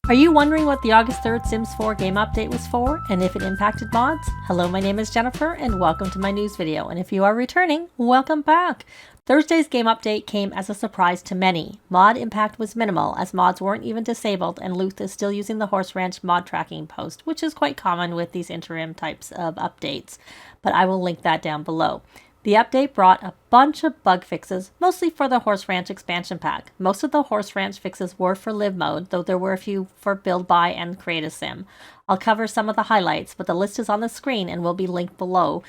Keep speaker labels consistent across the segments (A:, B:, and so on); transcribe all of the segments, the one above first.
A: Are you wondering what the August 3rd Sims 4 game update was for and if it impacted mods? Hello, my name is Jennifer and welcome to my news video, and if you are returning, welcome back! Thursday's game update came as a surprise to many. Mod impact was minimal as mods weren't even disabled and Luth is still using the Horse Ranch mod tracking post, which is quite common with these interim types of updates, but I will link that down below. The update brought a bunch of bug fixes, mostly for the Horse Ranch expansion pack. Most of the Horse Ranch fixes were for live mode, though there were a few for build, buy, and create a sim. I'll cover some of the highlights, but the list is on the screen and will be linked below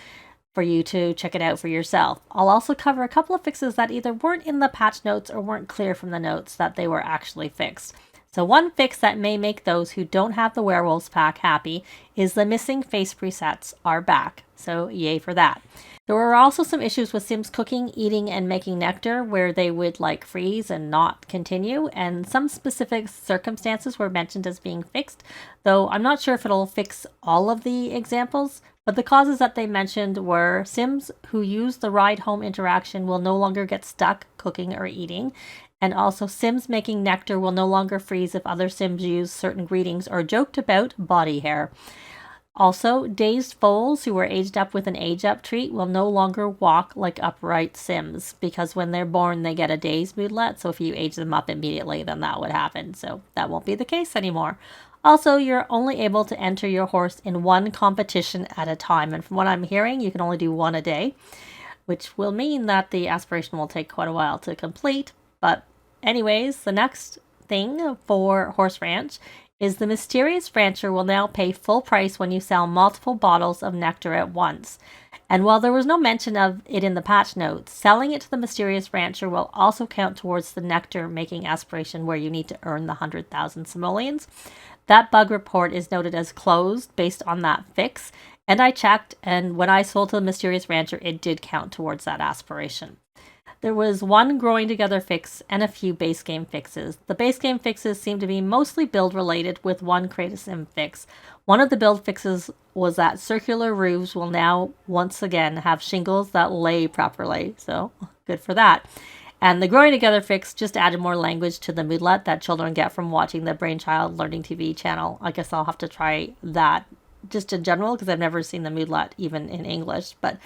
A: for you to check it out for yourself. I'll also cover a couple of fixes that either weren't in the patch notes or weren't clear from the notes that they were actually fixed. So one fix that may make those who don't have the Werewolves pack happy is the missing face presets are back, so yay for that. There were also some issues with Sims cooking, eating, and making nectar where they would freeze and not continue, and some specific circumstances were mentioned as being fixed, though I'm not sure if it'll fix all of the examples, but the causes that they mentioned were Sims who use the ride home interaction will no longer get stuck cooking or eating, and also Sims making nectar will no longer freeze if other Sims use certain greetings or joked about body hair. Also, dazed foals who were aged up with an age up treat will no longer walk like upright Sims because when they're born they get a dazed moodlet, so if you age them up immediately then that would happen, so that won't be the case anymore. Also, you're only able to enter your horse in one competition at a time, and from what I'm hearing you can only do one a day, which will mean that the aspiration will take quite a while to complete. But anyways, the next thing for Horse Ranch is the mysterious rancher will now pay full price when you sell multiple bottles of nectar at once. And while there was no mention of it in the patch notes, selling it to the mysterious rancher will also count towards the nectar making aspiration where you need to earn the 100,000 simoleons. That bug report is noted as closed based on that fix, and I checked, and when I sold to the mysterious rancher it did count towards that aspiration. There was one growing together fix and a few base game fixes. The base game fixes seem to be mostly build related with one create a sim fix. One of the build fixes was that circular roofs will now once again have shingles that lay properly, so good for that. And the growing together fix just added more language to the moodlet that children get from watching the Brainchild Learning TV channel. I guess I'll have to try that just in general because I've never seen the moodlet even in English, but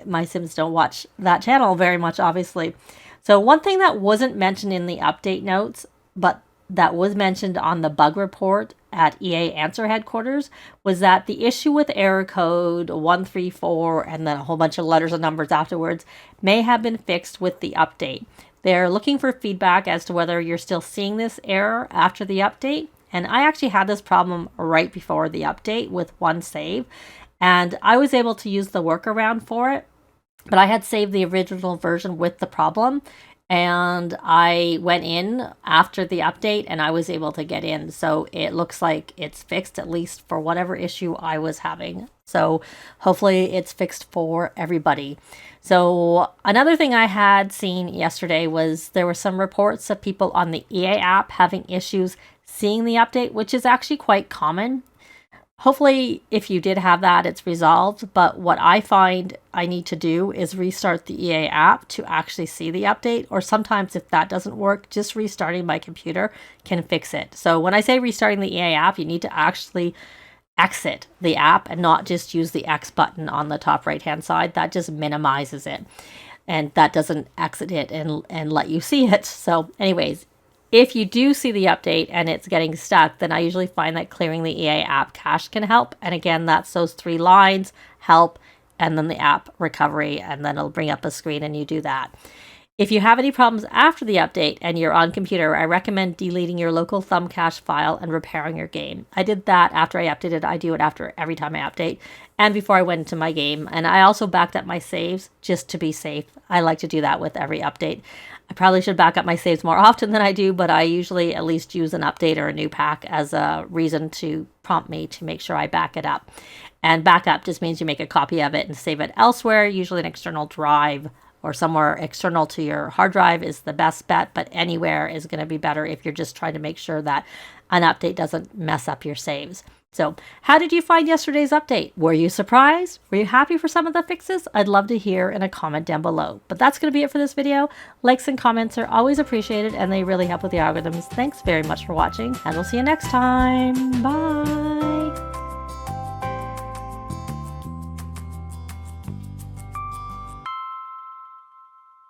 A: my Sims don't watch that channel very much, obviously. So one thing that wasn't mentioned in the update notes, but that was mentioned on the bug report at EA Answer Headquarters, was that the issue with error code 134 and then a whole bunch of letters and numbers afterwards may have been fixed with the update. They're looking for feedback as to whether you're still seeing this error after the update. And I actually had this problem right before the update with one save, and I was able to use the workaround for it, but I had saved the original version with the problem, and I went in after the update and I was able to get in. So it looks like it's fixed, at least for whatever issue I was having. So hopefully it's fixed for everybody. So another thing I had seen yesterday was there were some reports of people on the EA app having issues seeing the update, which is actually quite common. Hopefully, if you did have that, it's resolved, but what I find I need to do is restart the EA app to actually see the update, or sometimes if that doesn't work, just restarting my computer can fix it. So when I say restarting the EA app, you need to actually exit the app and not just use the X button on the top right hand side. That just minimizes it, and that doesn't exit it and let you see it. So anyways, if you do see the update and it's getting stuck, then I usually find that clearing the EA app cache can help. And again, that's those 3 lines, help, and then the app recovery, and then it'll bring up a screen and you do that. If you have any problems after the update and you're on computer, I recommend deleting your local thumb cache file and repairing your game. I did that after I updated. I do it after every time I update and before I went into my game. And I also backed up my saves just to be safe. I like to do that with every update. I probably should back up my saves more often than I do, but I usually at least use an update or a new pack as a reason to prompt me to make sure I back it up. And backup just means you make a copy of it and save it elsewhere, usually an external drive or somewhere external to your hard drive is the best bet, but anywhere is going to be better if you're just trying to make sure that an update doesn't mess up your saves. So, how did you find yesterday's update? Were you surprised? Were you happy for some of the fixes? I'd love to hear in a comment down below. But that's going to be it for this video. Likes and comments are always appreciated and they really help with the algorithms. Thanks very much for watching and we'll see you next time. Bye!